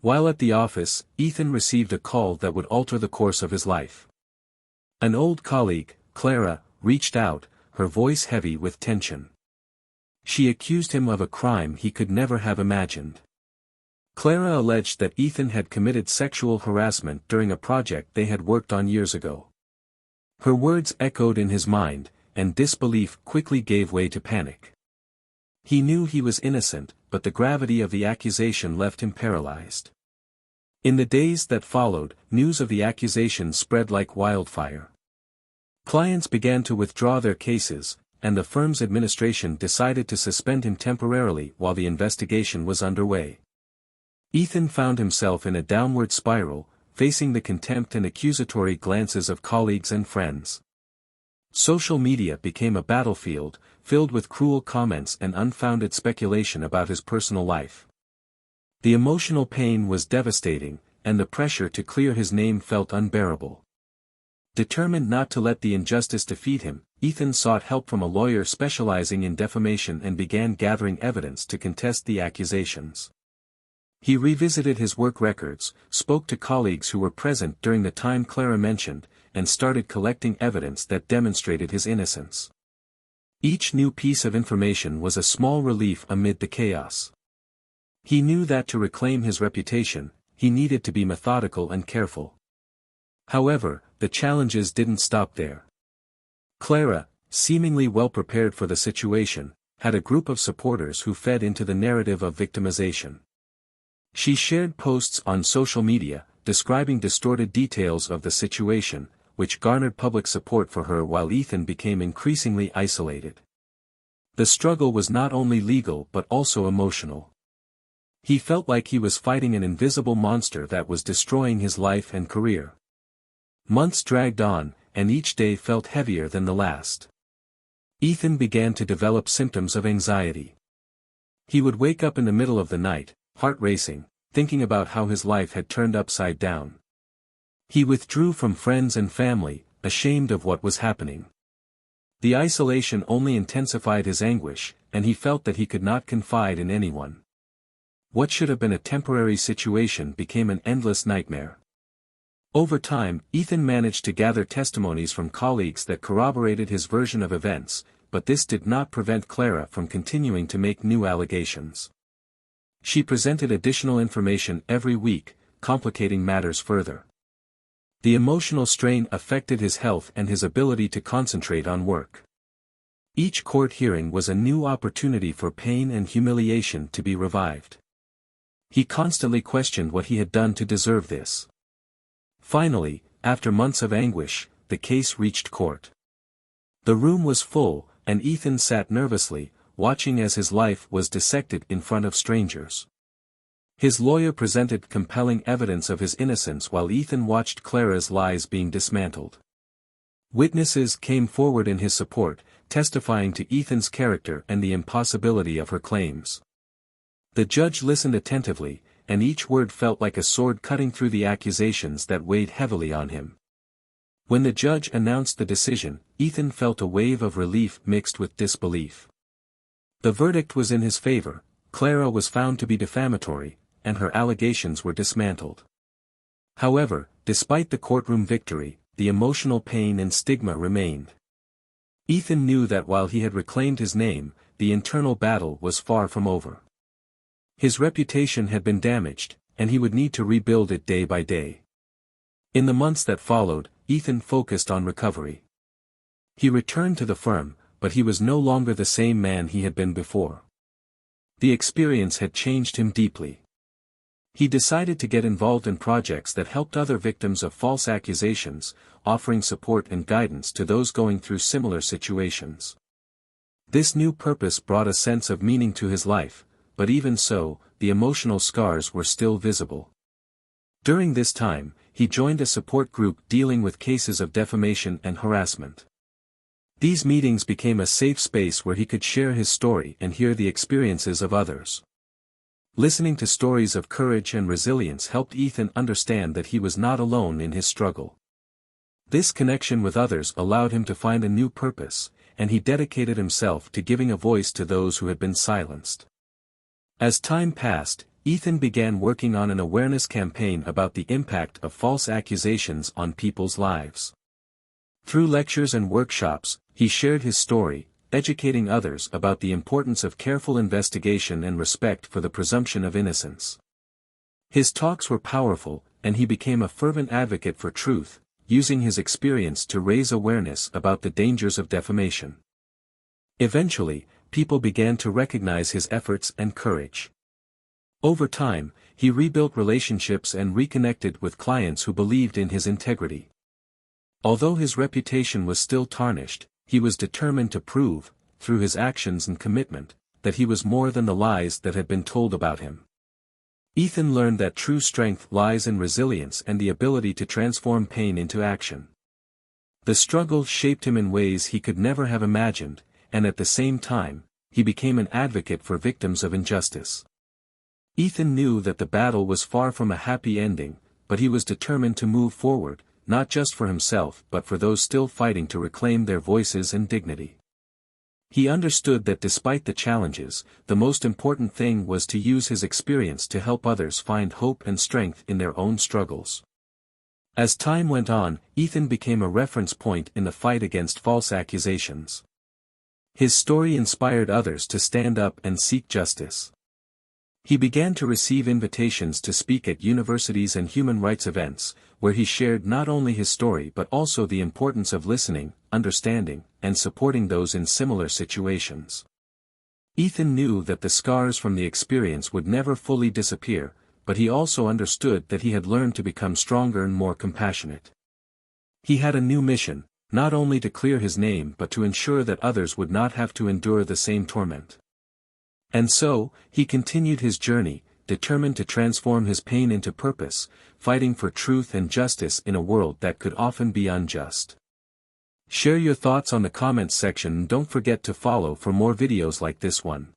While at the office, Ethan received a call that would alter the course of his life. An old colleague, Clara, reached out, her voice heavy with tension. She accused him of a crime he could never have imagined. Clara alleged that Ethan had committed sexual harassment during a project they had worked on years ago. Her words echoed in his mind, and disbelief quickly gave way to panic. He knew he was innocent, but the gravity of the accusation left him paralyzed. In the days that followed, news of the accusation spread like wildfire. Clients began to withdraw their cases, and the firm's administration decided to suspend him temporarily while the investigation was underway. Ethan found himself in a downward spiral, facing the contempt and accusatory glances of colleagues and friends. Social media became a battlefield, filled with cruel comments and unfounded speculation about his personal life. The emotional pain was devastating, and the pressure to clear his name felt unbearable. Determined not to let the injustice defeat him, Ethan sought help from a lawyer specializing in defamation and began gathering evidence to contest the accusations. He revisited his work records, spoke to colleagues who were present during the time Clara mentioned, and started collecting evidence that demonstrated his innocence. Each new piece of information was a small relief amid the chaos. He knew that to reclaim his reputation, he needed to be methodical and careful. However, the challenges didn't stop there. Clara, seemingly well prepared for the situation, had a group of supporters who fed into the narrative of victimization. She shared posts on social media, describing distorted details of the situation, which garnered public support for her while Ethan became increasingly isolated. The struggle was not only legal but also emotional. He felt like he was fighting an invisible monster that was destroying his life and career. Months dragged on, and each day felt heavier than the last. Ethan began to develop symptoms of anxiety. He would wake up in the middle of the night, heart racing, thinking about how his life had turned upside down. He withdrew from friends and family, ashamed of what was happening. The isolation only intensified his anguish, and he felt that he could not confide in anyone. What should have been a temporary situation became an endless nightmare. Over time, Ethan managed to gather testimonies from colleagues that corroborated his version of events, but this did not prevent Clara from continuing to make new allegations. She presented additional information every week, complicating matters further. The emotional strain affected his health and his ability to concentrate on work. Each court hearing was a new opportunity for pain and humiliation to be revived. He constantly questioned what he had done to deserve this. Finally, after months of anguish, the case reached court. The room was full, and Ethan sat nervously, watching as his life was dissected in front of strangers. His lawyer presented compelling evidence of his innocence while Ethan watched Clara's lies being dismantled. Witnesses came forward in his support, testifying to Ethan's character and the impossibility of her claims. The judge listened attentively, and each word felt like a sword cutting through the accusations that weighed heavily on him. When the judge announced the decision, Ethan felt a wave of relief mixed with disbelief. The verdict was in his favor. Clara was found to be defamatory, and her allegations were dismantled. However, despite the courtroom victory, the emotional pain and stigma remained. Ethan knew that while he had reclaimed his name, the internal battle was far from over. His reputation had been damaged, and he would need to rebuild it day by day. In the months that followed, Ethan focused on recovery. He returned to the firm, but he was no longer the same man he had been before. The experience had changed him deeply. He decided to get involved in projects that helped other victims of false accusations, offering support and guidance to those going through similar situations. This new purpose brought a sense of meaning to his life, but even so, the emotional scars were still visible. During this time, he joined a support group dealing with cases of defamation and harassment. These meetings became a safe space where he could share his story and hear the experiences of others. Listening to stories of courage and resilience helped Ethan understand that he was not alone in his struggle. This connection with others allowed him to find a new purpose, and he dedicated himself to giving a voice to those who had been silenced. As time passed, Ethan began working on an awareness campaign about the impact of false accusations on people's lives. Through lectures and workshops, he shared his story, educating others about the importance of careful investigation and respect for the presumption of innocence. His talks were powerful, and he became a fervent advocate for truth, using his experience to raise awareness about the dangers of defamation. Eventually, people began to recognize his efforts and courage. Over time, he rebuilt relationships and reconnected with clients who believed in his integrity. Although his reputation was still tarnished, he was determined to prove, through his actions and commitment, that he was more than the lies that had been told about him. Ethan learned that true strength lies in resilience and the ability to transform pain into action. The struggle shaped him in ways he could never have imagined, and at the same time, he became an advocate for victims of injustice. Ethan knew that the battle was far from a happy ending, but he was determined to move forward, not just for himself but for those still fighting to reclaim their voices and dignity. He understood that despite the challenges, the most important thing was to use his experience to help others find hope and strength in their own struggles. As time went on, Ethan became a reference point in the fight against false accusations. His story inspired others to stand up and seek justice. He began to receive invitations to speak at universities and human rights events, where he shared not only his story but also the importance of listening, understanding, and supporting those in similar situations. Ethan knew that the scars from the experience would never fully disappear, but he also understood that he had learned to become stronger and more compassionate. He had a new mission, not only to clear his name but to ensure that others would not have to endure the same torment. And so, he continued his journey, determined to transform his pain into purpose, fighting for truth and justice in a world that could often be unjust. Share your thoughts on the comments section and don't forget to follow for more videos like this one.